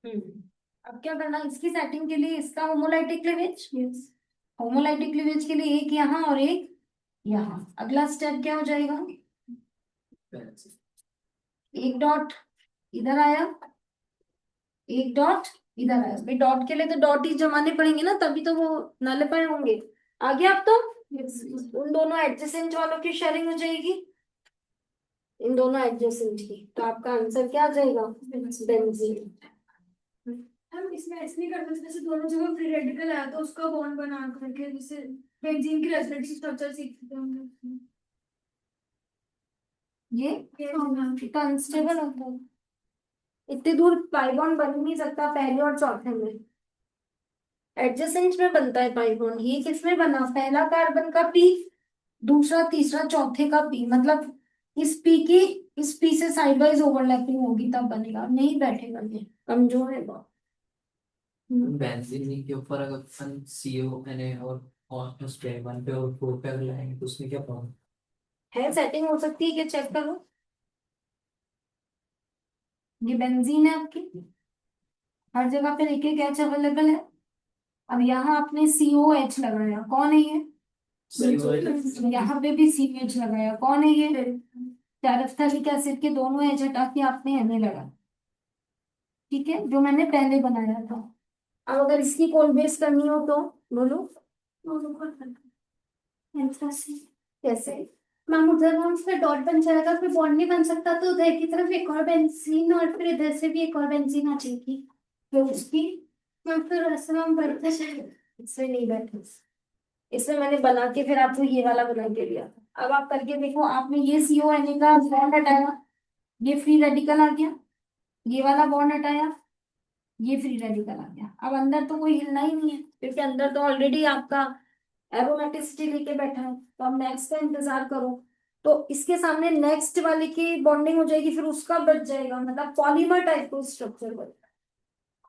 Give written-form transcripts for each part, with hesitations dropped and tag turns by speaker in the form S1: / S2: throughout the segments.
S1: अब क्या करना है, इसकी सेटिंग के लिए इसका homolytic cleavage, yes, homolytic cleavage के लिए एक यहाँ और एक यहाँ। अगला स्टेप क्या हो जाएगा, एक डॉट इधर आया, एक डॉट इधर आया। भाई डॉट के लिए तो डॉट ही जमाने पड़ेंगे ना, तभी तो वो नलिफाई होंगे। आ गया अब तो। उन दोनों एडजेसेंट वालों की शेयरिंग हो जाएगी, इन दोनों एडजेसेंट की, तो आपका आंसर क्या आ जाएगा, बेंजीन।
S2: हम इसमें ऐसे नहीं करते, जैसे दोनों जगह फ्री रेडिकल आया तो उसका बॉन्ड बना करके, जैसे बेंजीन की रेजोनेटिव स्ट्रक्चर सीखते थे हम लोग।
S1: ये
S2: हाँ।
S1: तो अनस्टेबल होता है, इतनी दूर पाई बॉन्ड बन ही नहीं सकता पहले और चौथे में। एडजेसेंट में बनता है पाई बॉन्ड, ये किसमें बना, पहला कार्बन का पी, दूसरा तीसरा चौथे का पी, मतलब इस पी की इस पी से साइड वाइज ओवरलैपिंग होगी तब बनेगा, नहीं बैठेगा, ये कमजोर है बहुत।
S3: बेंजीन के ऊपर अगर अपन CO और उस पे 1 पे और 4 पे अगर लगाएंगे तो उसमें क्या प्रॉब्लम।
S1: है सेटिंग हो सकती है कि चेक करो, ये बेंजीन है आपकी, हर जगह पे एक एक एच अवेलेबल है। अब यहाँ आपने COH लगाया, कौन है ये, यहाँ पे भी CH लगाया, कौन है ये, टैरिफ्थेलिक एसिड के दोनों एच हटा के आपने Na लगाया, ठीक है, जो मैंने पहले बनाया था। अब अगर इसकी कोल बेस करनी हो तो बोलो, कैसे।
S2: मैम उधर हम फिर डॉट बन जाएगा, फिर बॉन्ड नहीं बन सकता, तो उधर की तरफ एक और बेंजीन और फिर इधर से भी एक और बेंजीन आ जाएगी।
S1: फिर उसकी,
S2: मैम फिर ऐसे मैम बढ़ता जाएगा।
S1: इसमें नहीं बैठे, इसमें मैंने बना के फिर आपको ये वाला बना के दिया था। अब आप करके देखो, आपने ये CONA का बॉन्ड हटाया, ये फ्री रेडिकल आ गया, ये वाला बॉन्ड हटाया, ये फ्री रेडिकल आ गया। अब अंदर तो कोई हिलना ही नहीं है, क्योंकि अंदर तो ऑलरेडी आपका एरोमेटिसिटी लेके बैठा है, तो अब नेक्स्ट का इंतजार करो। तो इसके सामने नेक्स्ट वाले की बॉन्डिंग हो जाएगी, फिर उसका बच जाएगा, मतलब पॉलीमर टाइप को स्ट्रक्चर बनेगा,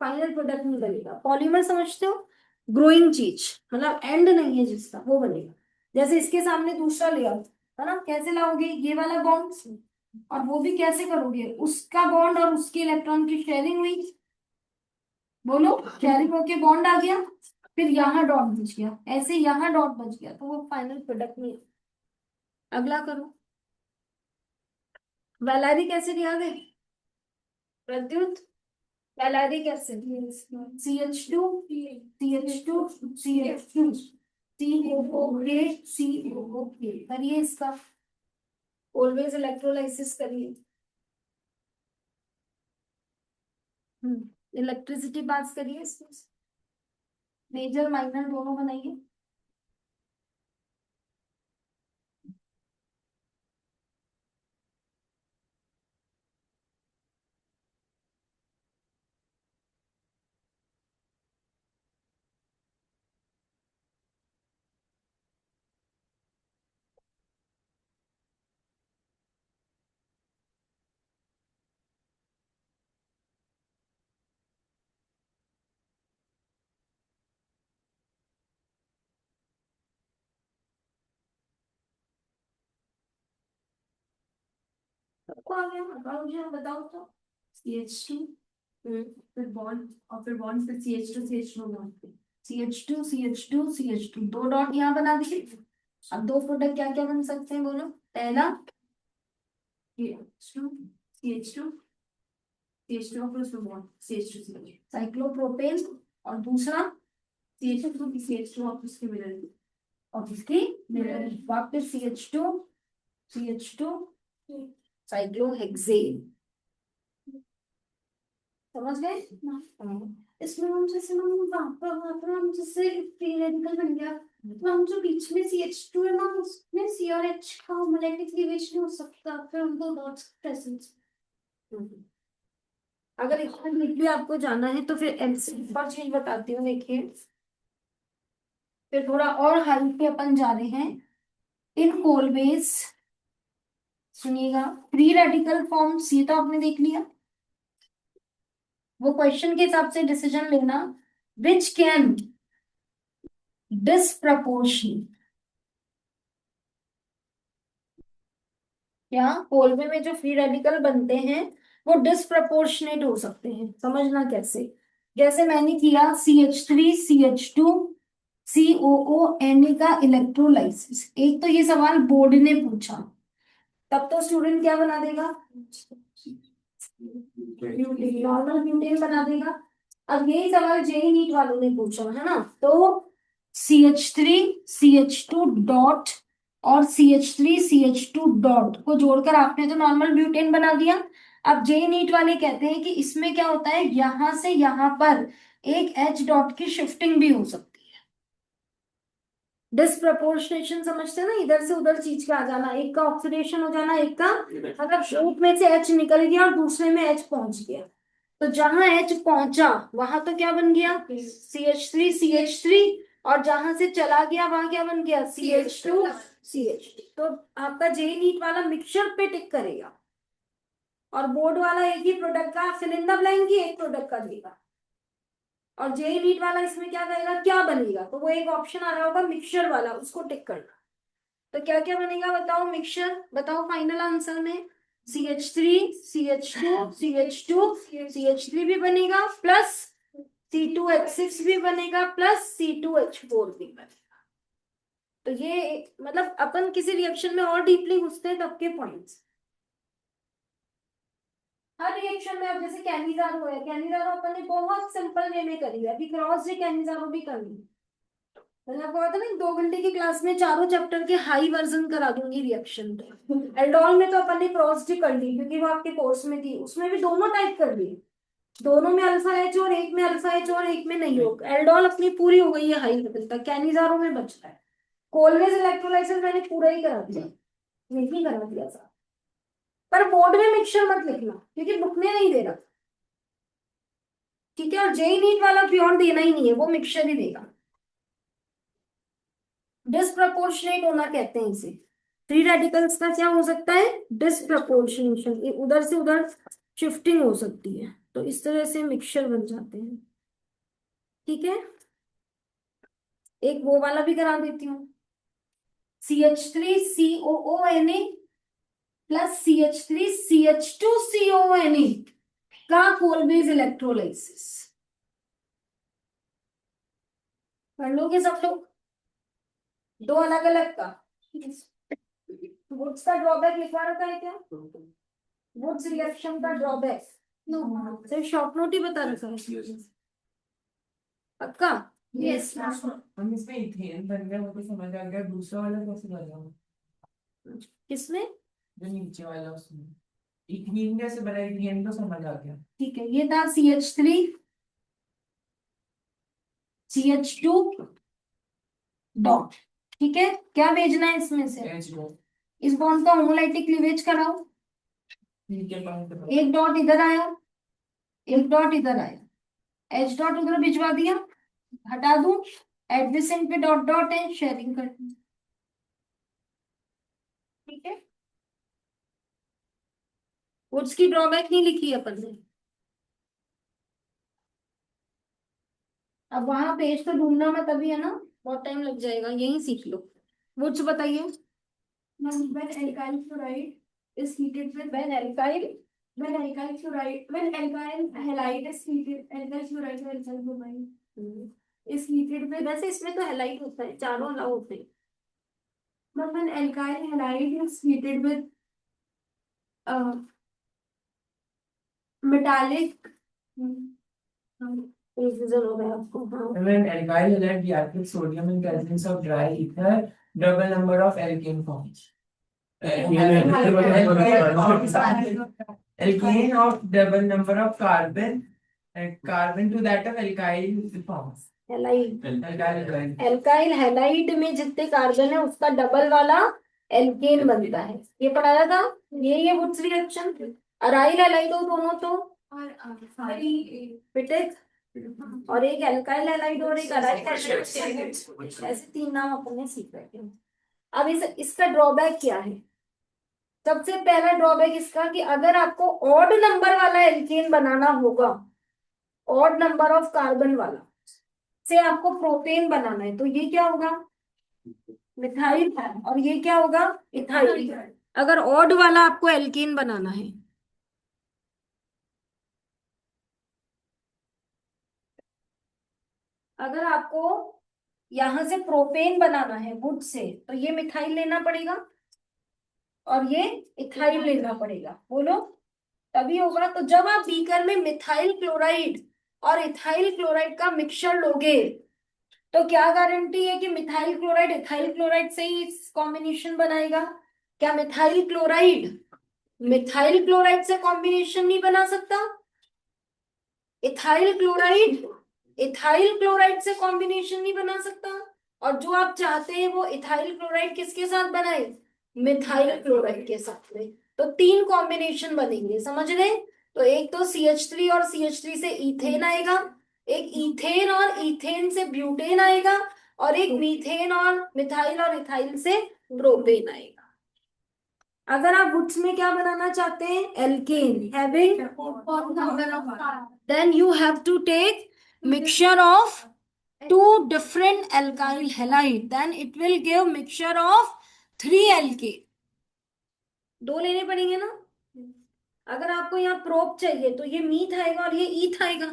S1: फाइनल प्रोडक्ट नहीं बनेगा। पॉलीमर समझते हो, ग्रोइंग चीज, मतलब एंड नहीं है जिसका, वो बनेगा। जैसे इसके सामने दूसरा लेयर है ना, कैसे लाओगे ये वाला बॉन्ड, और वो भी कैसे करोगे, उसका बॉन्ड और उसके इलेक्ट्रॉन की शेयरिंग हुई, बोलो, शेयरिंग होके बॉन्ड आ गया, फिर यहाँ डॉट बच गया, ऐसे यहाँ डॉट बच गया, तो वो फाइनल प्रोडक्ट नहीं है। अगला करो, वैलेरिक एसिड याद है, Pradyut, वैलेरिक acid, CH2 CH2 COOK करिए इसका, ऑलवेज इलेक्ट्रोलाइसिस करिए। इलेक्ट्रिसिटी पास करिए इसमें, मेजर माइनर दोनों बनाइए। सबको आ गया, बताओ मुझे, बताओ तो।
S2: CH2
S1: हम्म,
S2: फिर बॉन्ड और फिर बॉन्ड फिर CH2 बॉन्ड।
S1: CH2 दो डॉट यहाँ बना दिए। अब दो प्रोडक्ट क्या क्या बन सकते हैं बोलो, पहला
S2: CH2 CH2 CH2 और फिर उसमें बॉन्ड CH2
S1: साइक्लोप्रोपेन, और दूसरा
S2: CH2 और उसके मिलर।
S1: और इसकी मिरर, वापस CH2 साइक्लोहेक्सेन, समझ गए।
S2: इसमें हम जैसे हम वहाँ पर हम जैसे फ्री रेडिकल बन गया, तो हम जो बीच में CH2 है ना, उसमें C और H का होमोलैटिक क्लीवेज नहीं हो सकता, फिर हम दो डॉट्स प्रेजेंट।
S1: अगर इतना डीपली आपको जाना है तो फिर एमसीक्यू पर चीज बताती हूँ, देखिए। फिर थोड़ा और हाई पे अपन जा रहे हैं, इन कोलवेज, सुनिएगा, फ्री रेडिकल फॉर्म्स ये तो आपने देख लिया, वो क्वेश्चन के हिसाब से डिसीजन लेना, विच कैन डिसप्रपोर्शन, क्या कोलवे में जो फ्री रेडिकल बनते हैं वो डिसप्रपोर्शनेट हो सकते हैं। समझना कैसे, जैसे मैंने किया CH3CH2COO का इलेक्ट्रोलाइसिस, एक तो ये सवाल बोर्ड ने पूछा, तब तो स्टूडेंट क्या बना देगा, नॉर्मल ब्यूटेन बना देगा। अब यही सवाल जेई नीट वालों ने पूछा है ना, तो CH3CH2 डॉट और CH3CH2 डॉट को जोड़कर आपने तो नॉर्मल ब्यूटेन बना दिया। अब जेई नीट वाले कहते हैं कि इसमें क्या होता है, यहां से यहां पर एक H डॉट की शिफ्टिंग भी हो सकती है। डिसप्रपोर्शनेशन समझते हैं ना, इधर से उधर चीज का आ जाना, एक का ऑक्सीडेशन हो जाना, एक का मतलब एक में से H निकल गया और दूसरे में H पहुंच गया, तो जहां H पहुंचा वहां तो क्या बन गया, CH3CH3, और जहां से चला गया वहां क्या बन गया, CH2CH। तो आपका जेई नीट वाला मिक्सचर पे टिक करेगा, और बोर्ड वाला एक ही प्रोडक्ट का फिल इन द ब्लैंक ही एक प्रोडक्ट का देगा, और जेई नीट वाला इसमें क्या करेगा, क्या बनेगा, तो वो एक ऑप्शन आ रहा होगा मिक्सचर वाला, उसको टिक करना। तो क्या क्या बनेगा बताओ, मिक्सचर बताओ फाइनल आंसर में, CH3CH2CH2CH3 भी बनेगा, प्लस C2H6 भी बनेगा, प्लस C2H4 भी बनेगा। तो ये मतलब अपन किसी रिएक्शन में और डीपली घुसते हैं तब के पॉइंट्स। हर रिएक्शन में, अब जैसे कैनिजारो है, कैनिजारो अपन ने बहुत सिंपल वे में करी है, अभी क्रॉस जे कैनिजारो भी करनी है। मैंने आपको कहा था ना 2 घंटे की क्लास में चारों चैप्टर के हाई वर्जन करा दूंगी रिएक्शन। तो एल्डोल में तो अपन ने क्रॉस डी कर ली क्योंकि वो आपके कोर्स में थी, उसमें भी दोनों टाइप कर लिए, दोनों में अल्फा एच और एक में अल्फा एच और एक में नहीं होगा। एल्डोल अपनी पूरी हो गई है हाई लेवल तक, कैनिजारो में बच रहा है। कोलवेज इलेक्ट्रोलाइसिस मैंने पूरा ही करा दिया, नहीं करा दिया था, पर बोर्ड में मिक्सचर मत लिखना क्योंकि बुक में नहीं दे रहा, ठीक है। और जेई नीट वाला प्योर देना ही नहीं है, वो मिक्सचर ही देगा। डिसप्रपोर्शनेट होना कहते हैं इसे, फ्री रेडिकल्स का क्या हो सकता है, डिसप्रपोर्शनेशन, उधर से उधर शिफ्टिंग हो सकती है, तो इस तरह से मिक्सचर बन जाते हैं, ठीक है। एक वो वाला भी करा देती हूँ, CH3COONA प्लस CH3CH2CONA का कोलवेज इलेक्ट्रोलाइसिस कर लोगे सब लोग, दो अलग अलग का। वुड्स का ड्रॉबैक लिखवा रखा है क्या, वुड्स रिएक्शन का ड्रॉबैक, सिर्फ शॉर्ट नोट ही बता रखा है, पक्का।
S2: यस
S4: हम इसमें इथेन बन गया वो तो समझ आ गया, दूसरा वाला कैसे बना,
S1: किसमें,
S4: जो नीचे वाला उसमें इथेन कैसे बना, इथेन तो समझ आ गया।
S1: ठीक है, ये था CH3CH2 डॉट, ठीक है। क्या भेजना है इसमें से,
S4: एच डॉट,
S1: इस बॉन्ड का होमोलाइटिक क्लीवेज कराओ,
S4: ठीक है पॉइंट पे।
S1: एक डॉट इधर आया, एक डॉट इधर आया, H डॉट उधर भिजवा दिया, हटा दूं, एडजेसेंट पे डॉट डॉट है, शेयरिंग कर दूं, ठीक है। वुड्स की ड्रॉबैक नहीं लिखी है अपन ने, अब वहां पेज तो ढूंढना मैं तभी है ना, बहुत टाइम लग जाएगा, यही सीख लो। वुड्स बताइए,
S2: when alkyl fluoride is heated with
S1: when alkyl
S2: when alkyl fluoride when alkyl halide is heated alkyl fluoride or alkyl bromide is heated with
S1: वैसे इसमें तो हेलाइट होता है, चारों अलाउ होते हैं।
S2: but when alkyl halide is heated with metallic
S1: confusion हो रहा है आपको, हाँ।
S4: When alkyl halide reacts sodium in presence of dry ether, double number of alkane forms. Alkane of double number of carbon and carbon to that of alkyl forms.
S1: Halide,
S4: Alkyl.
S1: Alkyl halide में जितने carbon है उसका double वाला alkene बनता है, ये पढ़ाया था, ये वुड्स रिएक्शन। अराइल हैलाइड हो दोनों तो पिटेक, और एक एल्काइल हैलाइड और एक अराइल हैलाइड, ऐसे 3 नाम अपन ने सीख रखे हैं। अब इसका ड्रॉबैक क्या है, सबसे पहला ड्रॉबैक इसका कि अगर आपको ऑड नंबर वाला एल्केन बनाना होगा, ऑड नंबर ऑफ कार्बन वाला से आपको प्रोपेन बनाना है, तो ये क्या होगा, मिथाइल, और ये क्या होगा, इथाइल। अगर ऑड वाला आपको एल्केन बनाना है अगर आपको यहां से प्रोपेन बनाना है वुड से, तो ये मिथाइल लेना पड़ेगा और ये इथाइल लेना पड़ेगा, बोलो तभी होगा। तो जब आप बीकर में मिथाइल क्लोराइड और इथाइल क्लोराइड का मिक्सचर लोगे, तो क्या गारंटी है कि मिथाइल क्लोराइड इथाइल क्लोराइड से ही कॉम्बिनेशन बनाएगा? क्या मिथाइल क्लोराइड से कॉम्बिनेशन नहीं बना सकता? इथाइल क्लोराइड इथाइल क्लोराइड से कॉम्बिनेशन नहीं बना सकता। और जो आप चाहते हैं वो इथाइल क्लोराइड किसके साथ बनाए? मिथाइल क्लोराइड के साथ में। तो 3 कॉम्बिनेशन बनेंगे, समझ रहे? तो एक तो CH3 और CH3 से इथेन आएगा, एक इथेन और इथेन से ब्यूटेन आएगा, और एक मीथेन और मिथाइल और इथाइल से प्रोपेन आएगा। अगर आप वुड्स में क्या बनाना चाहते हैं? Alkane having, then you have to take mixture of 2 different alkyl halide, then it will give mixture of 3 alkane। 2 लेने पड़ेंगे ना। अगर आपको यहाँ प्रोप चाहिए तो ये मीथ आएगा और ये ईथ आएगा।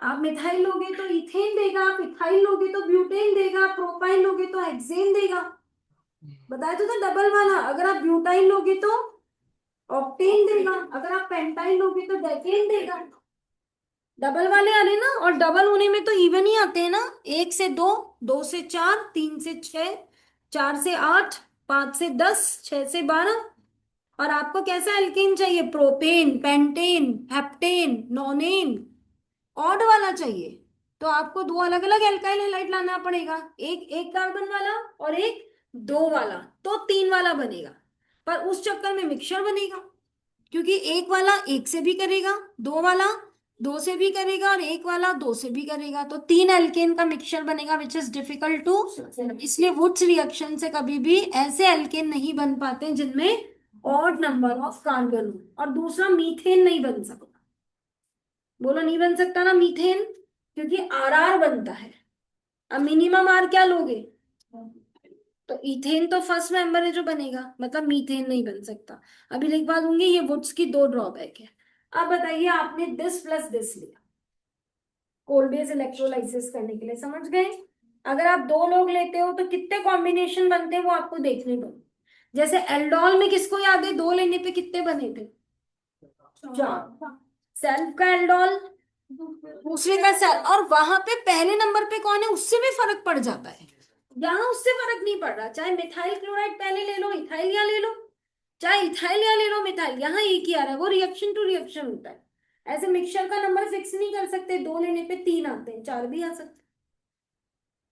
S1: आप मिथाइल लोगे तो इथेन देगा, आप इथाइल लोगे तो ब्यूटेन देगा, प्रोपाइल लोगे तो हेक्सेन देगा। बताया तो था डबल वाला। अगर आप ब्यूटाइल लोगे तो ऑक्टेन देगा, अगर आप पेंटाइल लोगे तो डेकेन देगा। डबल वाले आ रहे ना, और डबल होने में तो इवन ही आते हैं ना। 1 से 2, 2 से 4, 3 से 6, 4 से 8, 5 से 10, 6 से 12। और आपको कैसा एल्केन चाहिए? प्रोपेन, पेंटेन, हेप्टेन, नोनेन, ऑड वाला चाहिए। तो आपको 2 अलग अलग एल्काइल हैलाइड लाना पड़ेगा, एक एक कार्बन वाला और एक 2 वाला, तो 3 वाला बनेगा। पर उस चक्कर में मिक्सचर बनेगा, क्योंकि एक वाला 1 से भी करेगा, 2 वाला 2 से भी करेगा, और एक वाला 2 से भी करेगा। तो 3 एल्केन का मिक्सचर बनेगा, विच इज डिफिकल्ट टू। इसलिए वुड्स रिएक्शन से कभी भी ऐसे एल्केन नहीं बन पाते जिनमें ऑड नंबर ऑफ कार्बन हो। और दूसरा, मीथेन नहीं बन सकता। बोलो नहीं बन सकता ना मीथेन, क्योंकि RR बनता है। अब मिनिमम R क्या लोगे? तो इथेन तो फर्स्ट मेंबर है जो बनेगा, मतलब मीथेन नहीं बन सकता। अभी लिखवा दूंगी, ये वुड्स की 2 ड्रॉबैक है। अब बताइए, आपने दिस प्लस दिस लिया कोल्ड बेस इलेक्ट्रोलाइसिस करने के लिए, समझ गए? अगर आप 2 लोग लेते हो तो कितने कॉम्बिनेशन बनते हैं वो आपको देखने दो। जैसे एल्डोल में किसको याद है, 2 लेने पे कितने बने थे? 4। सेल्फ का एल्डोल, दूसरे का सेल, और वहां पे पहले नंबर पे कौन है उससे भी फर्क पड़ जाता है। यहाँ उससे फर्क नहीं पड़ रहा, चाहे मिथाइल क्लोराइड पहले ले लो, इथाइल या ले लो, चाहे इथाइल या ले लो मिथाइल, यहाँ एक ही आ रहा है, वो रिएक्शन टू रिएक्शन होता है। ऐसे मिक्सचर का नंबर फिक्स नहीं कर सकते, 2 लेने पे 3 आते हैं, 4 भी आ सकते हैं।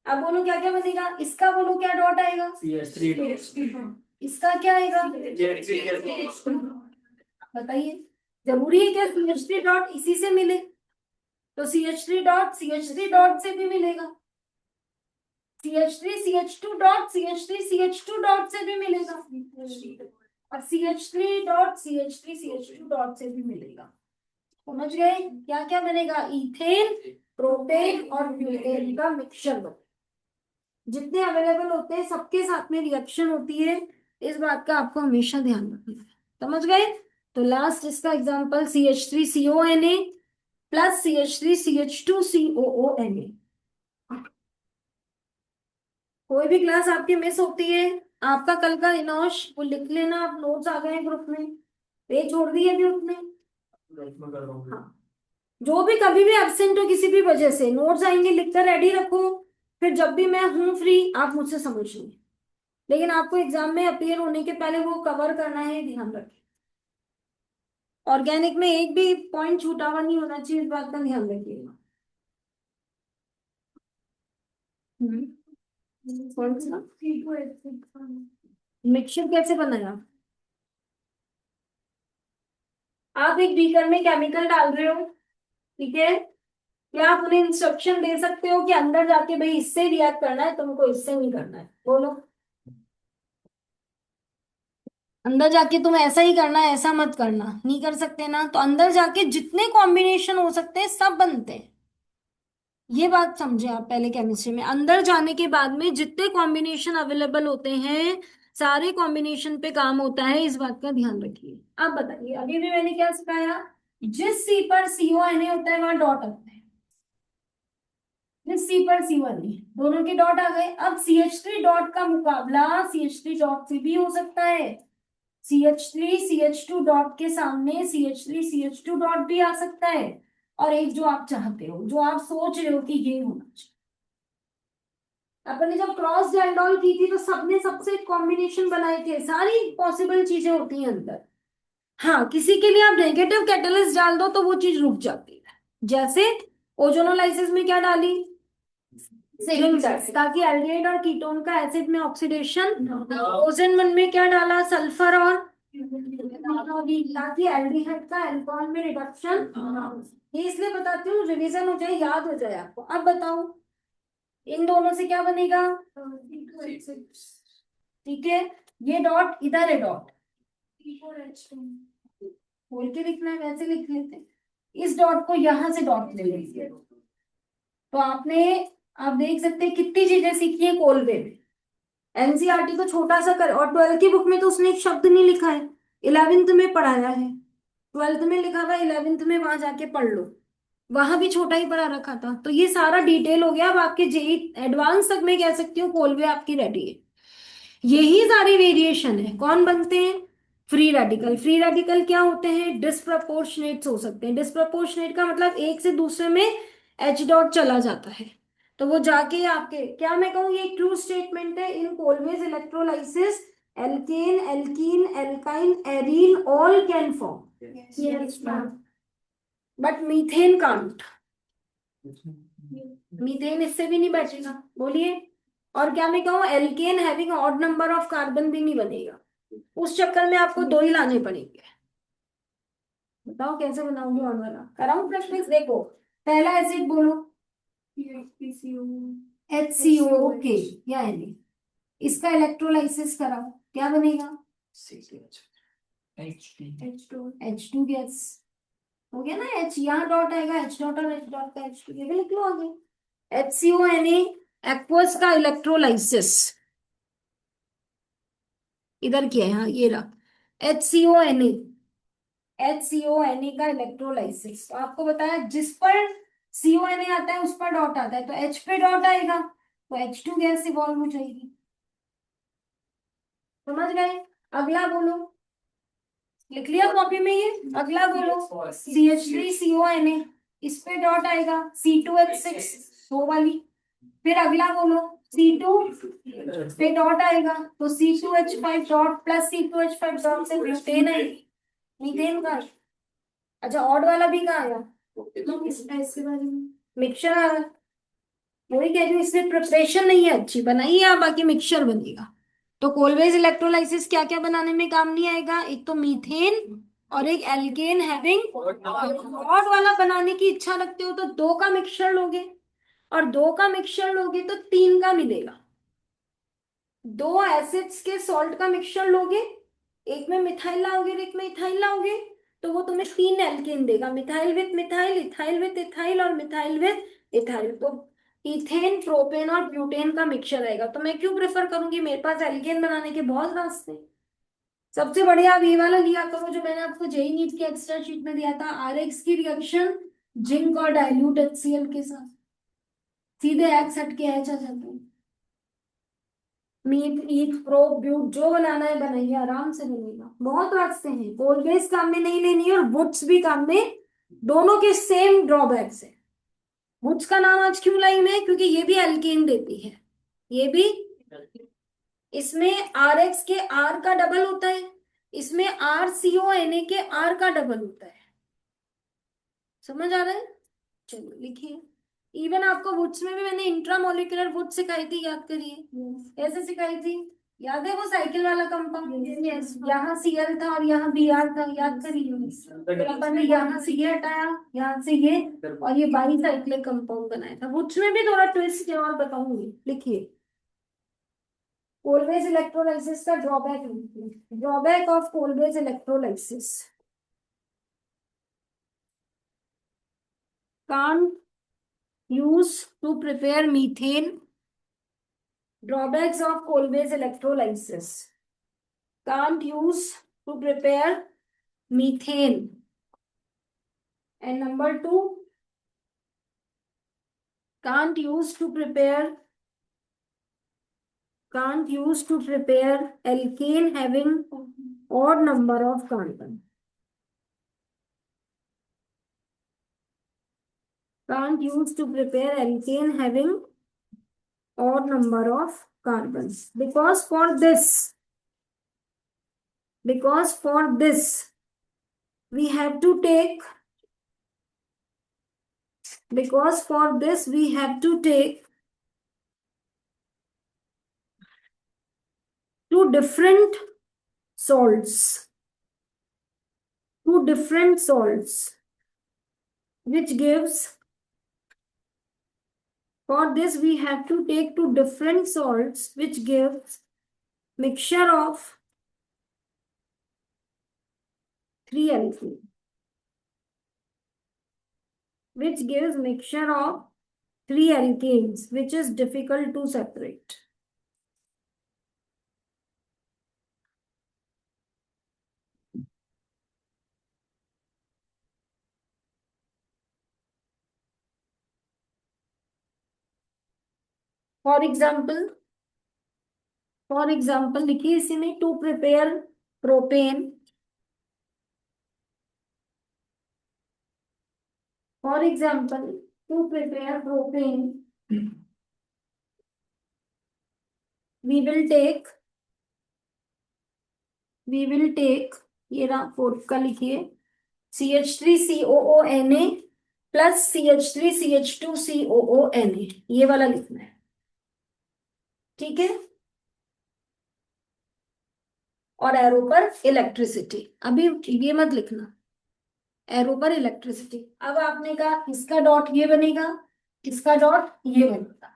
S1: अब बोलो क्या क्या बनेगा? इसका बोलो क्या डॉट आएगा? इसका क्या आएगा? बताइए, जरूरी है क्या CH3 डॉट इसी से मिले? तो CH3 डॉट CH3 डॉट से भी मिलेगा, CH3 CH2 dot CH3 CH2 dot से भी मिलेगा, और CH3 dot CH3 CH2 dot से भी मिलेगा। समझ गए? क्या क्या बनेगा? इथेन, प्रोपेन और ब्यूटेन का मिक्सचर बनेगा। जितने अवेलेबल होते हैं सबके साथ में रिएक्शन होती है, इस बात का आपको हमेशा ध्यान रखना है। समझ गए? तो लास्ट इसका एग्जांपल CH3CONA प्लस CH3CH2COONA। कोई भी क्लास आपकी मिस होती है, आपका कल का इनोश वो लिख लेना, आप नोट्स आ गए ग्रुप में, पेज छोड़ दिए ग्रुप में। हाँ, जो भी कभी भी एब्सेंट हो किसी भी वजह से, नोट्स आएंगे लिखकर रेडी रखो, फिर जब भी मैं हूं फ्री आप मुझसे समझ लेंगे। लेकिन आपको एग्जाम में अपीयर होने के पहले वो कवर करना है, ध्यान रखें। ऑर्गेनिक में एक भी पॉइंट छूटा हुआ नहीं होना चाहिए, इस बात का ध्यान रखिएगा। कौन सा मिक्सचर कैसे बनाया? आप एक बीकर में केमिकल डाल रहे हो, ठीक है? क्या आप उन्हें इंस्ट्रक्शन दे सकते हो कि अंदर जाके भाई इससे रिएक्ट करना है, तुमको इससे नहीं करना है? बोलो, अंदर जाके तुम ऐसा ही करना है, ऐसा मत करना, नहीं कर सकते ना। तो अंदर जाके जितने कॉम्बिनेशन हो सकते हैं सब बनते हैं। ये बात समझे आप, पहले केमिस्ट्री में अंदर जाने के बाद में जितने कॉम्बिनेशन अवेलेबल होते हैं सारे कॉम्बिनेशन पे काम होता है, इस बात का ध्यान रखिए। अब बताइए, अभी भी मैंने क्या सिखाया? जिस C पर CONA होता है वहां डॉट आता है, सी पर C1 है, दोनों के डॉट आ गए। अब CH3 डॉट का मुकाबला CH3 डॉट से भी हो सकता है। CH3 CH2 डॉट के सामने CH3 CH2 डॉट भी आ सकता है, और एक जो आप चाहते हो, जो आप सोच रहे हो कि ये होना चाहिए। अपन ने जब क्रॉस डैंडॉल की थी तो सबने सबसे कॉम्बिनेशन बनाए थे, सारी पॉसिबल चीजें होती हैं अंदर। हाँ, किसी के लिए आप नेगेटिव कैटलिस्ट डाल दो तो वो चीज रुक जाती है। जैसे ओजोनोलाइसिस में क्या डाली, ताकि एल्डिहाइड और कीटोन का एसिड में ऑक्सीडेशन। ओजोन वन में क्या डाला, सल्फर और ताकि एल्डिहाइड का अल्कोहल में रिडक्शन। ये इसलिए बताती हूँ, रिवीजन हो जाए, याद हो जाए आपको। अब बताओ इन दोनों से क्या बनेगा, ठीक है। ये डॉट इधर है, डॉट बोल के लिखना है, वैसे लिख लेते हैं। इस डॉट को यहां से डॉट ले लीजिए। तो आप देख सकते हैं कितनी चीजें सीखी है कोलवे में। एनसीईआरटी तो छोटा सा कर, और 12th की बुक में तो उसने एक शब्द नहीं लिखा है, 11th में पढ़ाया है। 12th में लिखा हुआ, 11th में वहां जाके पढ़ लो, वहां भी छोटा ही पढ़ा रखा था। तो ये सारा डिटेल हो गया। अब आपके जेई एडवांस तक मैं कह सकती हूँ कोलवे आपकी रेडी है। यही सारी वेरिएशन है। कौन बनते हैं, फ्री रेडिकल। फ्री रेडिकल क्या होते हैं, डिस्प्रपोर्शनेट हो सकते हैं। डिस्प्रपोर्शनेट का मतलब एक से दूसरे में एच डॉट चला जाता है, तो वो जाके आपके, क्या मैं कहूँ, ये ट्रू स्टेटमेंट है। In Kolbe's electrolysis alkane alkene alkyne arene all can form, but methane can't. Methane इससे भी नहीं बचेगा, बोलिए। और क्या मैं कहूँ, alkane having odd number of carbon भी नहीं बनेगा। उस चक्कर में आपको दो ही लाने पड़ेंगे। बताओ कैसे बनाओगे ऑड वाला, कराऊं प्रैक्टिस। देखो पहला एसिड बोलो, HCO, ओके, या नहीं, इसका इलेक्ट्रोलाइसिस कराओ, क्या बनेगा, H2 गैस। हो गया ना, H यहाँ डॉट आएगा, H डॉट और H डॉट का H2, ये भी लिख लो आगे। HCO एक्वस का इलेक्ट्रोलाइसिस इधर किया है, हाँ ये रहा HCONA का इलेक्ट्रोलाइसिस। तो आपको बताया जिस पर CONA आता है उस पर डॉट आता है, तो H पे डॉट आएगा तो H2 गैस इवॉल्व हो जाएगी। समझ गए। अगला बोलो, लिख लिया कॉपी में ये। अगला बोलो, CH3CONA, इस पे डॉट आएगा C2H6, दो वाली। फिर अगला बोलो, C2 पे डॉट आएगा तो C2H5 dot plus C2H5 dot से ब्यूटेन आएगी, मीथेन का। अच्छा ऑड वाला भी कहाँ आया, इसके बारे में मिक्सचर आ रहा है। वही कह रही हूँ, इसमें प्रिपरेशन नहीं है अच्छी, बनाइए आप, बाकी मिक्सचर बनेगा। तो कोलवेज इलेक्ट्रोलाइसिस क्या क्या बनाने में काम नहीं आएगा, एक तो मीथेन और एक एल्केन हैविंग ऑड वाला बनाने की इच्छा रखते हो तो दो का मिक्सचर लोगे, और दो का मिक्सचर लोगे तो तीन का मिलेगा। दो एसिड्स के सॉल्ट का मिक्सचर लोगे, एक में मिथाइल लाओगे और एक में इथाइल लाओगे, तो वो तुम्हें तीन एल्केन देगा, methyl with methyl, ethyl with ethyl और मिथाइल विथ इथाइल। तो इथेन प्रोपेन और ब्यूटेन का मिक्सचर आएगा। तो मैं क्यों प्रेफर करूंगी, मेरे पास एल्केन बनाने के बहुत रास्ते हैं। सबसे बढ़िया आप ये वाला लिया करो जो मैंने आपको जेई नीट की एक्स्ट्रा शीट में दिया था, RX की रिएक्शन जिंक और डाइल्यूट HCl के साथ, सीधे एक्स हट के एच आ जाता है। मीट ईट प्रो ब्यूट जो बनाना है बनाइए, आराम से बनेगा। बहुत रास्ते हैं, कोलगेट काम में नहीं लेनी है और वुड्स भी काम में, दोनों के सेम ड्रॉबैक्स है। वुड्स का नाम आज क्यों लाई मैं, क्योंकि ये भी एल्केन देती है, ये भी। इसमें RX के R का डबल होता है, इसमें RCONA के R का डबल होता है। समझ आ रहा है, चलो लिखिए। इवन आपको वुड्स में भी मैंने इंट्रामोलिकुलर वुड सिखाई थी, याद करिए। कैसे सिखाई थी, याद है वो साइकिल वाला कंपाउंड, यहाँ Cl था और यहाँ Br था, याद करिए। फिर अपन ने यहाँ से ये हटाया, यहाँ से ये, और ये बाई साइक्लिक कंपाउंड बनाया था। वुड्स में भी थोड़ा ट्विस्ट है और बताऊंगी, लिखिए। कोलवेज इलेक्ट्रोलाइसिस का drawback, drawback of Kolbe's electrolysis, can't use to prepare methane. Drawbacks of coal-based electrolysis. Can't use to prepare methane. And number two, can't use to prepare alkane having odd number of carbon. Can't use to prepare alkane having odd number of carbons. Because for this we have to take two different salts, which gives, for this we have to take two different salts which gives mixture of 3 alkane, which gives mixture of 3 alkanes, which is difficult to separate. For example, देखिए इसी में to prepare propane. For example, to prepare propane, we will take ये ना fourth का लिखिए CH3COONA plus CH3CH2COONA, ये वाला लिखना है, ठीक है। और एरो पर इलेक्ट्रिसिटी, अभी ये मत लिखना, एरो पर इलेक्ट्रिसिटी। अब आपने कहा इसका डॉट ये बनेगा, इसका डॉट ये बनेगा।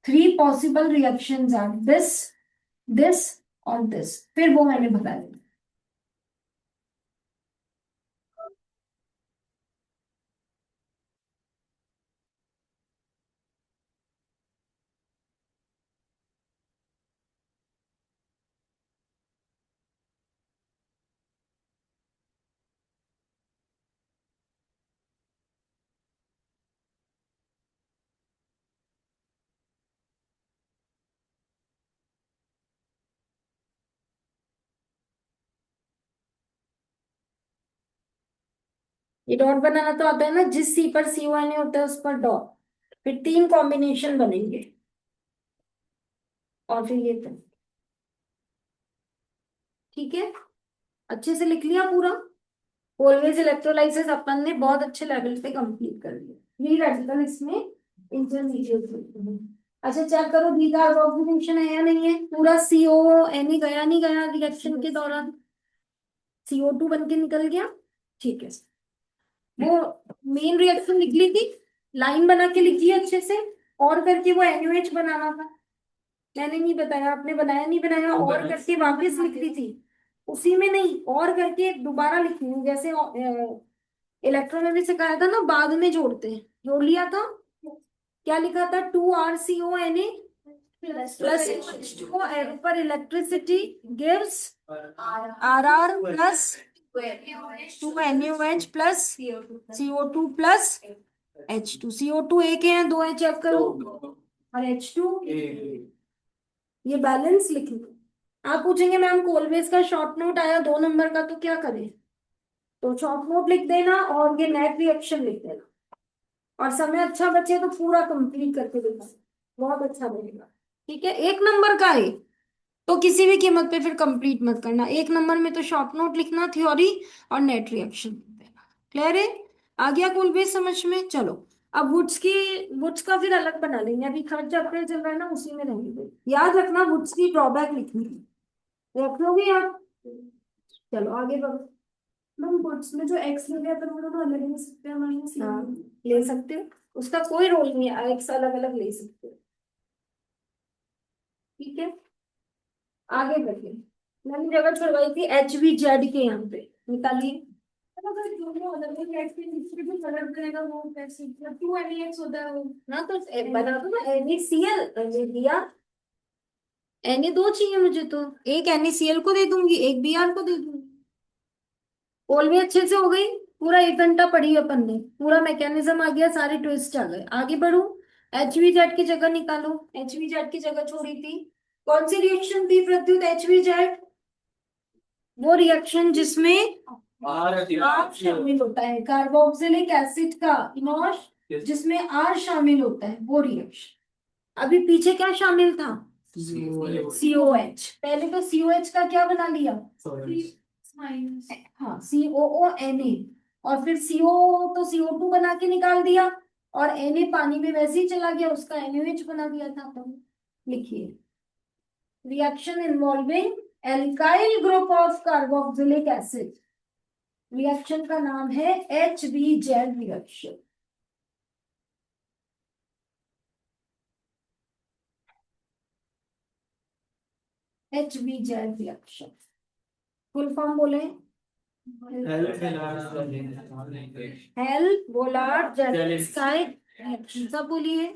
S1: 3 possible reactions are this, this और दिस, फिर वो मैंने बता दिया। ये डॉट बनाना तो आता है ना, जिस सी पर CONA होता है उस पर डॉट, फिर 3 कॉम्बिनेशन बनेंगे और फिर ये तक, ठीक है। अच्छे से लिख लिया पूरा। ऑलवेज इलेक्ट्रोलाइसिस अपन ने बहुत अच्छे लेवल पे कंप्लीट कर लिया। फ्री रेडिकल इसमें इंटरमीडिएट। अच्छा चेक करो बी का ऑक्सीडेशन है या नहीं है, पूरा CONA गया नहीं गया रिएक्शन के दौरान, CO2 बन के निकल गया, ठीक है। वो मेन रिएक्शन लिख ली थी, लाइन बना के लिखी है अच्छे से, और करके वो NaOH बनाना था, मैंने नहीं बताया, आपने बनाया नहीं बनाया, और करके वापस लिख ली थी, उसी में नहीं और करके दोबारा लिखनी है, जैसे इलेक्ट्रो में भी सिखाया था ना, बाद में जोड़ते हैं, जोड़ लिया था, क्या लिखा था 2RCONA प्लस H2O, एरो पर electricity gives RR plus 2NaOH plus CO2 plus H2, CO2 एक है, 2 है, चेक करो, और H2 ये बैलेंस लिखना। आप पूछेंगे मैम कोलवेज का शॉर्ट नोट आया 2 नंबर का, तो क्या करें, तो शॉर्ट नोट लिख देना और ये नेट रिएक्शन लिख देना, और समय अच्छा बचे तो पूरा कंप्लीट करके देना, बहुत अच्छा बनेगा, ठीक है। 1 नंबर का है तो किसी भी कीमत पे फिर कंप्लीट मत करना, 1 नंबर में तो शॉर्ट नोट लिखना, थ्योरी और नेट रिएक्शन लिख देना। क्लियर है, आ गया कोलवेज समझ में। चलो अब वुड्स का फिर अलग बना लेंगे, अभी थर्ड चैप्टर चल रहा है ना, उसी में रहेंगे। याद रखना वुड्स की ड्रॉबैक लिखनी है, रख लोगे आप। चलो आगे बढ़ो।
S2: मैम बुट्स में जो एक्स लगे अपन वो दोनों अलग ले सकते हैं, माइनस
S1: हाँ ले सकते हो, उसका कोई रोल नहीं है, एक्स अलग अलग ले सकते हो, ठीक है। आगे बढ़िए, मैंने जगह छुड़वाई थी HVZ के यहाँ पे, निकालिए।
S2: अगर दोनों अलग अलग एक्स के दूसरे भी कलर करेगा वो कैसे, 2NaX होता है वो।
S1: हाँ तो बता दो ना, NaCl दिया, Na2 चाहिए मुझे, तो एक NaCl को दे दूंगी, एक Br को दे दूंगी, कोल भी अच्छे से हो गई। पूरा 1 घंटा पढ़ी अपन ने, पूरा मैकेनिज्म आ गया, सारे ट्विस्ट आ गए। आगे बढ़ू, HVZ की जगह निकालो, HVZ की जगह छोड़ी थी, कौन सी रिएक्शन थी प्रत्युत HVZ? वो रिएक्शन जिसमें R शामिल होता है, कार्बोक्सिलिक एसिड का इनोश जिसमें R शामिल होता है, वो रिएक्शन। अभी पीछे क्या शामिल था? COH। पहले तो COH का क्या बना लिया?
S2: माइनस
S1: हाँ, COONA, और फिर CO तो CO2 बना के निकाल दिया, और Na पानी में वैसे ही चला गया, उसका NaOH बना दिया था अपन। लिखिए, reaction involving alkyl group of carboxylic acid, reaction का नाम है HBZ reaction. HBZ reaction full form बोले? हेल बोलार्ड जेलिस्काइड रिएक्शन, सब बोलिए,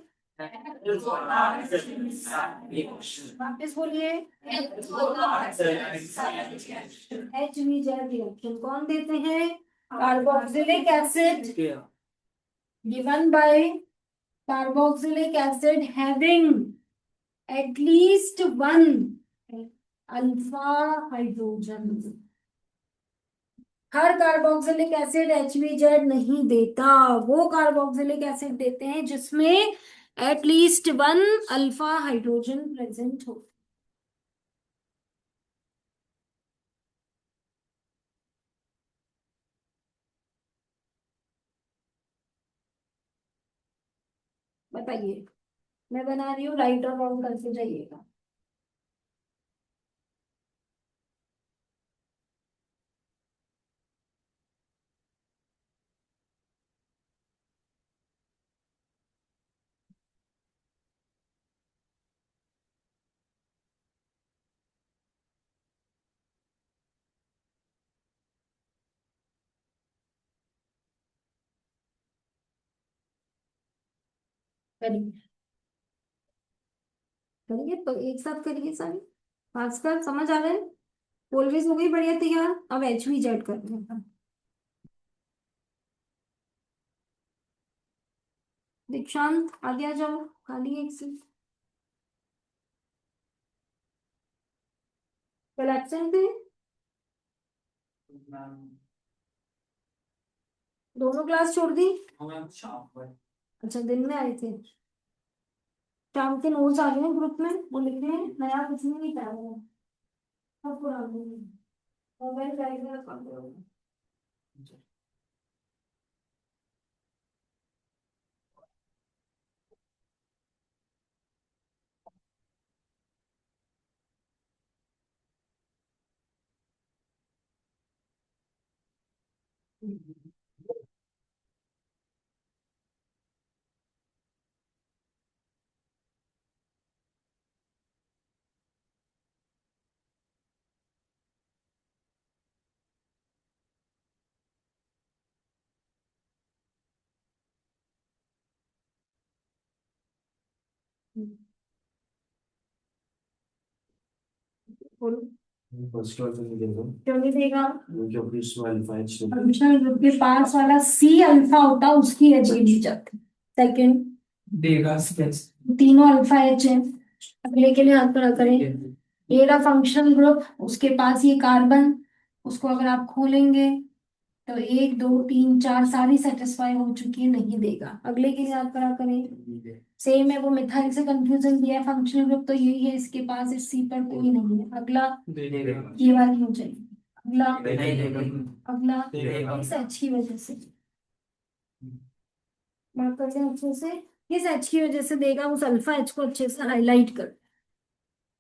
S1: वापस बोलिए। HBZ रिएक्शन कौन देते हैं? Carboxylic acid given by carboxylic acid having at least one alpha hydrogen। Her carboxylic acid HBZ नहीं देता, वो कार्बोक्सिलिक एसिड देते हैं जिसमें at least one alpha hydrogen present हो। बताइए, मैं बना रही हूँ, राइट और रॉन्ग करके जाइएगा। करिए करिए, तो एक साथ करिए सारे, खासकर समझ आ रहे हैं। ऑलवेज हो गई बढ़िया तैयार, अब HBZ करते हैं। दीक्षांत आगे आ जाओ, खाली एक सीट। कल एब्सेंट थे दोनों, क्लास छोड़ दी? अच्छा, दिन में आए थे, शाम के नोट्स आ गए हैं ग्रुप में, वो लिख रहे हैं, नया कुछ नहीं करा रहे हैं, सब पुराने हैं। मोबाइल जाएगा कब होगा? बोलो,
S5: फर्स्ट वाला नहीं देगा
S1: क्यों नहीं देगा?
S5: क्योंकि अपनी स्माइल फाइल से
S1: फंक्शनल ग्रुप के पास वाला C अल्फा होता, उसकी H गिनी जाती। सेकंड,
S4: देगा स्पेस
S1: तीनों अल्फा H है, अगले के लिए हाथ खड़ा करें। ये रहा फंक्शनल ग्रुप, उसके पास ये कार्बन, उसको अगर आप खोलेंगे तो 1 2 3 4 सारी सेटिस्फाई हो चुकी है, नहीं देगा। अगले के लिए हाथ खड़ा करें। सेम है, वो मिथाइल से कंफ्यूजन किया है, फंक्शनल ग्रुप तो यही है, इसके पास इस C पर कोई नहीं है। अगला ये वाली हो जाएगी, अगला अगला इस H की वजह से, मार्क कर लें अच्छे से, इस H की वजह से देगा, उस अल्फा H को अच्छे से हाईलाइट कर,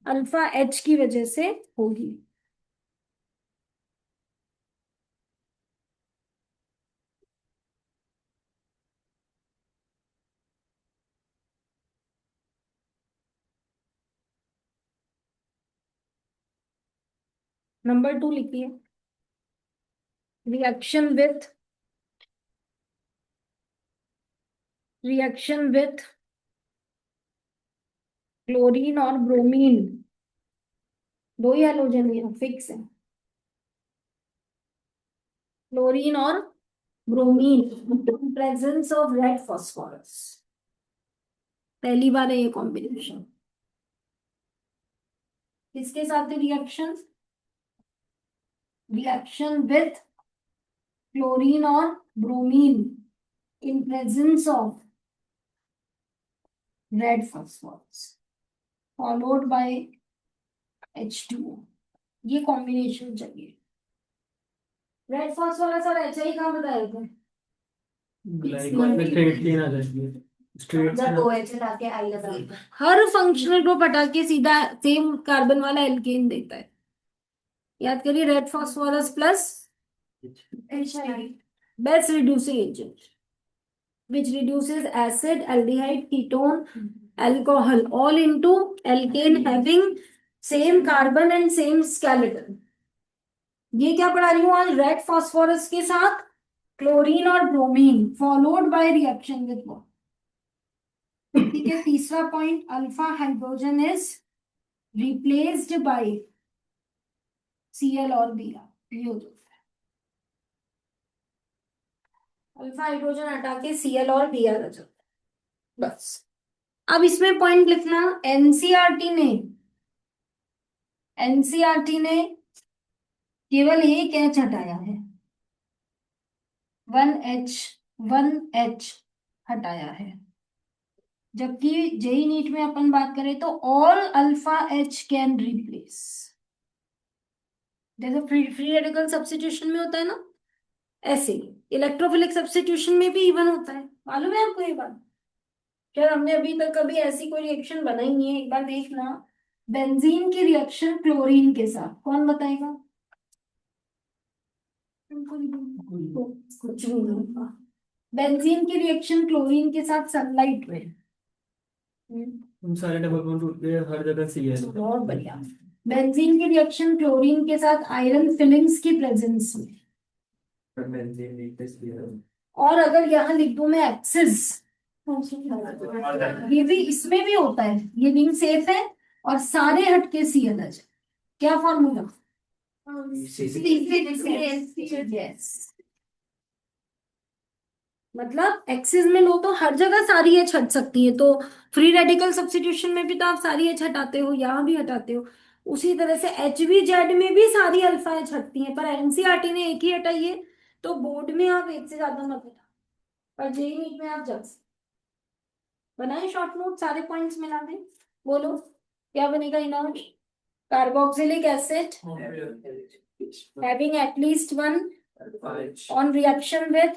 S1: अल्फा H की वजह से होगी। नंबर 2 लिखिए, रिएक्शन विथ क्लोरीन और ब्रोमीन, दो ही हैलोजन है, फिक्स है, क्लोरीन और bromine, presence of red phosphorus. पहली बार है ये कॉम्बिनेशन। किसके साथ रिएक्शन? रिएक्शन विथ क्लोरीन और bromine in presence of red phosphorus followed by H2O। ये कॉम्बिनेशन चाहिए। रेड फॉस्फोरस और HI कहाँ बताए थे?
S3: ग्लाइकॉल में स्ट्रेट क्लीन आ जाती है, स्ट्रेट
S2: जब दो एच हटा के आई लगा
S1: हर फंक्शनल ग्रुप हटा के सीधा सेम कार्बन वाला एल्केन देता है। याद करिए, red phosphorus plus
S2: HI
S1: best reducing agent which reduces acid, aldehyde, ketone, alcohol all into alkane having same carbon and same skeleton। ये क्या पढ़ा रही हूँ आज? रेड फॉस्फोरस के साथ क्लोरीन और bromine followed by reaction with water. ठीक है। तीसरा point, alpha hydrogen is replaced by Cl और Br। ये हो जाता है, अल्फा हाइड्रोजन हटा के Cl और Br आ जाता है। बस अब इसमें पॉइंट लिखना, एनसीईआरटी ने केवल एक एच हटाया है, 1H हटाया है। जबकि जेई नीट में अपन बात करें तो all alpha H can replace. जैसे फ्री रेडिकल सब्स्टिट्यूशन में होता है ना, ऐसे इलेक्ट्रोफिलिक सब्स्टिट्यूशन में भी इवन होता है। मालूम है आपको ये बात? क्या हमने अभी तक कभी ऐसी कोई रिएक्शन बनाई नहीं है? एक बार देखना, बेंजीन की रिएक्शन क्लोरीन के साथ, कौन बताएगा? कुछ भी नहीं। बेंजीन की रिएक्शन क्लोरीन के साथ सनलाइट में,
S3: उन सारे डबल बॉन्ड टूट गए, हर जगह सी है।
S1: बहुत बढ़िया। बेंजीन की रिएक्शन क्लोरीन के साथ आयरन फिलिंग्स की प्रेजेंस में।
S3: पर बेंजीन नहीं टेस्ट किया।
S1: और अगर यहाँ लिख दूं मैं एक्सिस, ये भी इसमें भी होता है। ये रिंग सेफ है और सारे हटके सी अलग है। क्या फॉर्मूला? यस, मतलब एक्सिस में लो तो हर जगह सारी एच हट सकती है। तो फ्री रेडिकल सब्स्टिट्यूशन में भी तो आप सारी एच हटाते हो, यहाँ भी हटाते हो। उसी तरह से HVZ में भी सारी अल्फा एच हटती है, पर एनसीईआरटी ने एक ही हटाई है। तो बोर्ड में आप एक से ज्यादा मत हटा, पर जेईई नीट में आप जा सकते। बनाए शॉर्ट नोट, सारे पॉइंट्स मिला दें। बोलो क्या बनेगा इनाम? Carboxylic acid having at least one on reaction with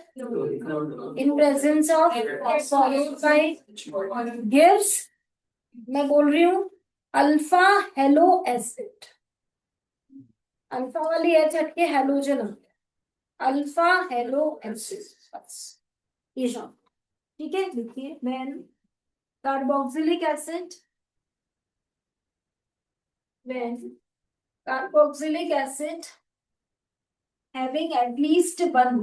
S1: in presence of followed by gives, मैं बोल रही हूँ अल्फा हेलो एसिड। अल्फा वाली एच हट के हेलोजन आ गया, अल्फा हेलो एसिड। बस ये शॉर्ट। ठीक है, देखिए then carboxylic acid, when carboxylic acid having at least one,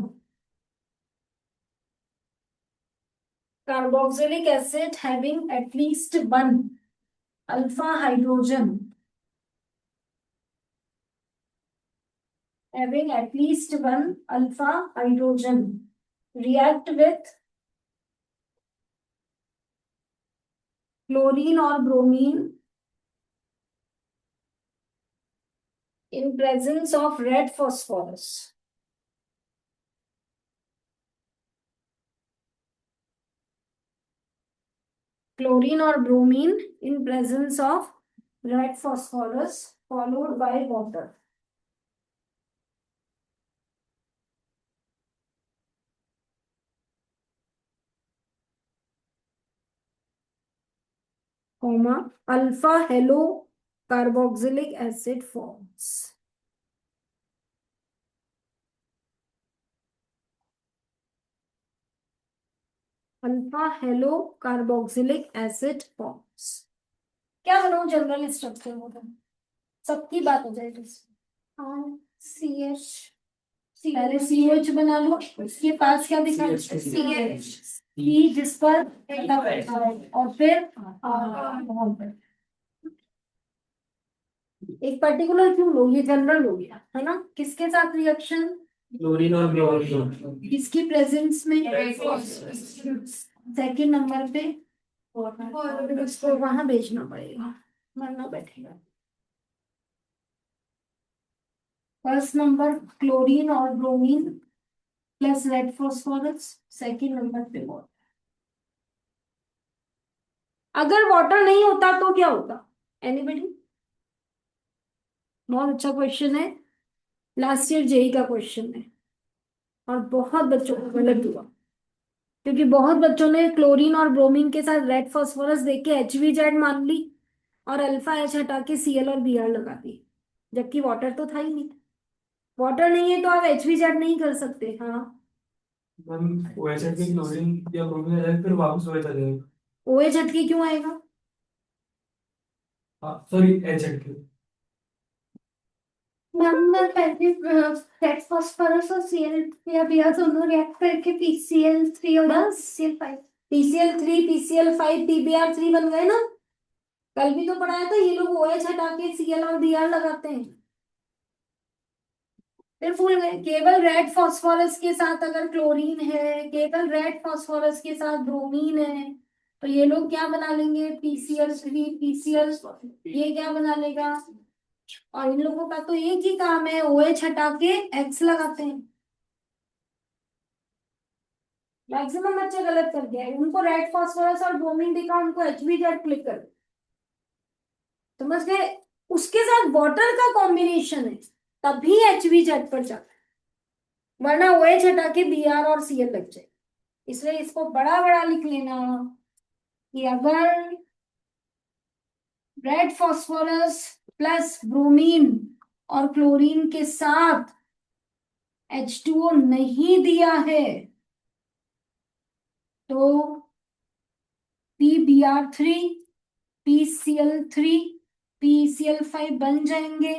S1: carboxylic acid having at least one alpha hydrogen, having at least one alpha hydrogen react with chlorine or bromine in presence of red phosphorus। Chlorine or bromine in presence of red phosphorus followed by water। comma alpha halo carboxylic acid forms। Alpha hello carboxylic acid forms. क्या बनाऊं general structure वो तो सबकी बात हो जाएगी। CH, पहले COH बना लो, उसके पास क्या दिखा? CH, C जिस पर और फिर एक पर्टिकुलर क्यों लो, ये जनरल हो गया है ना। किसके साथ रिएक्शन?
S3: क्लोरीन और ब्रोमीन।
S1: किसकी प्रेजेंस में? सेकंड नंबर पे और इसको वहां भेजना पड़ेगा वरना बैठेगा। फर्स्ट नंबर क्लोरीन और bromine plus red phosphorus, second number पे वाटर। अगर वाटर नहीं होता तो क्या होता? एनीबडी? बहुत अच्छा क्वेश्चन है, लास्ट ईयर जेई का क्वेश्चन है और बहुत बच्चों को गलत हुआ क्योंकि बहुत बच्चों ने क्लोरीन और ब्रोमीन के साथ रेड फास्फोरस देख के HVZ मान ली और अल्फा H हटा के Cl और Br लगा दी, जबकि वाटर तो था ही नहीं। वाटर नहीं है तो आप HVZ नहीं कर सकते। हाँ,
S6: मैम वो एसिड के क्लोरीन या ब्रोमीन आ जाए फिर वापस वही आ जाएगा।
S1: OH हट के क्यों आएगा?
S6: हाँ सॉरी एसिड के।
S2: मैम मैं पहले रेड फास्फोरस और Cl या Br दोनों रिएक्ट करके PCl3 और
S1: बस।
S2: PCl5।
S1: PCl3 PCl5 PBr3 बन गए ना। कल भी तो पढ़ाया था, ये लोग OH हटा के Cl और Br लगाते हैं, फिर भूल गए। केवल रेड फास्फोरस के साथ अगर क्लोरीन है, केवल रेड फास्फोरस के साथ ब्रोमीन है, तो ये लोग क्या बना लेंगे? PCl3 PCl, ये क्या बना लेगा? और इन लोगों का तो एक ही काम है, OH हटा के X लगाते हैं। मैक्सिमम बच्चे गलत कर गए, उनको रेड फास्फोरस और ब्रोमीन दिखा, उनको HBZ क्लिक कर, समझ गए? उसके साथ वाटर का कॉम्बिनेशन है तभी HBZ पर जाता है, वरना OH हटा के Br और Cl लग जाए। इसलिए इसको बड़ा बड़ा लिख लेना कि अगर रेड फास्फोरस प्लस ब्रोमीन और क्लोरीन के साथ H2O नहीं दिया है तो PBr3 PCl3 PCl5 बन जाएंगे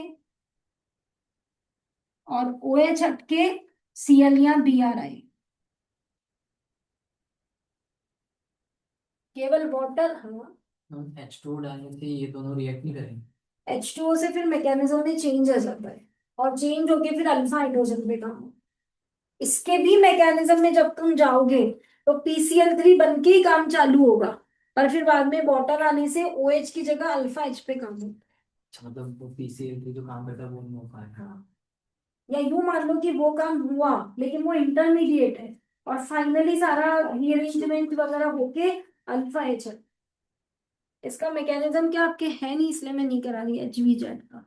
S1: और OH हटके Cl या Br आए। केवल वाटर, हाँ,
S3: हम H2 डालने से ये दोनों रिएक्ट नहीं करेंगे।
S1: H2O से फिर मैकेनिज्म में चेंज आ जाता है और चेंज होके फिर अल्फा हाइड्रोजन पे काम। इसके भी मैकेनिज्म में जब तुम जाओगे तो PCl3 बन के ही काम चालू होगा, पर फिर बाद में वाटर आने से OH की जगह अल्फा H पे काम होगा।
S3: अच्छा, मतलब वो PCl जो काम करता है वो नहीं हो पाएगा।
S1: हाँ, या यूं मान लो कि वो काम हुआ लेकिन वो इंटरमीडिएट है और फाइनली सारा रीअरेंजमेंट वगैरह होके अल्फा H है। इसका मैकेनिज्म क्या आपके है नहीं, इसलिए मैं नहीं करा रही HVZ का।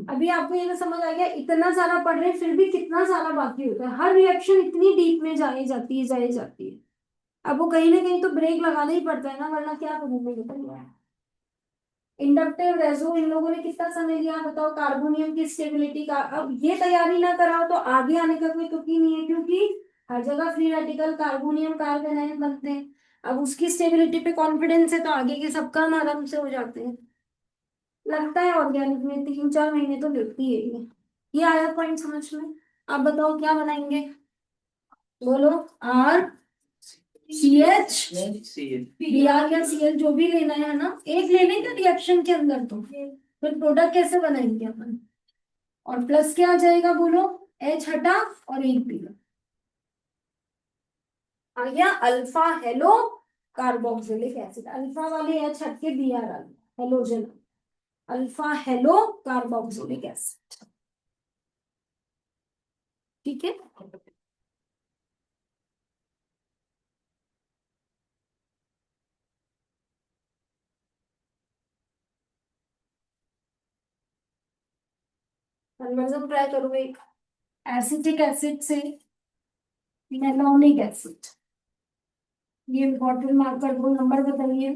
S1: अभी आपको ये तो समझ आ गया, इतना सारा पढ़ रहे हैं फिर भी कितना सारा बाकी होता है, हर रिएक्शन इतनी डीप में जाई जाती है। अब वो कहीं ना कहीं तो ब्रेक लगाना ही पड़ता है ना, वरना क्या करूंगी बताइए यार। इंडक्टिव रेजो इन लोगों ने कितना समय लिया बताओ, कार्बोनियम की स्टेबिलिटी का। अब ये तैयारी ना कराओ तो आगे आने का कोई तुक ही नहीं है, क्योंकि हर जगह free radical carbonium carbon ion बनते हैं। अब उसकी स्टेबिलिटी पे कॉन्फिडेंस है तो आगे के सब काम आराम से हो जाते हैं। लगता है ऑर्गेनिक में 3-4 महीने तो लगती है ये आया पॉइंट समझ में? आप बताओ क्या बनाएंगे, बोलो। R CH Br या Cl जो भी लेना है ना, एक लेने का रिएक्शन के अंदर, तो फिर प्रोडक्ट कैसे बनाएंगे अपन? और प्लस क्या आ जाएगा बोलो? H हटा और एक पी आ गया alpha hello carboxylic acid. Alpha वाले H हट के Br आ गया, halogen, alpha hello carboxylic acid. ठीक है, कन्वर्जन ट्राई करो एक एसिटिक एसिड से मैलोनिक एसिड। ये इम्पोर्टेंट मार्क कर दो, नंबर बताइए।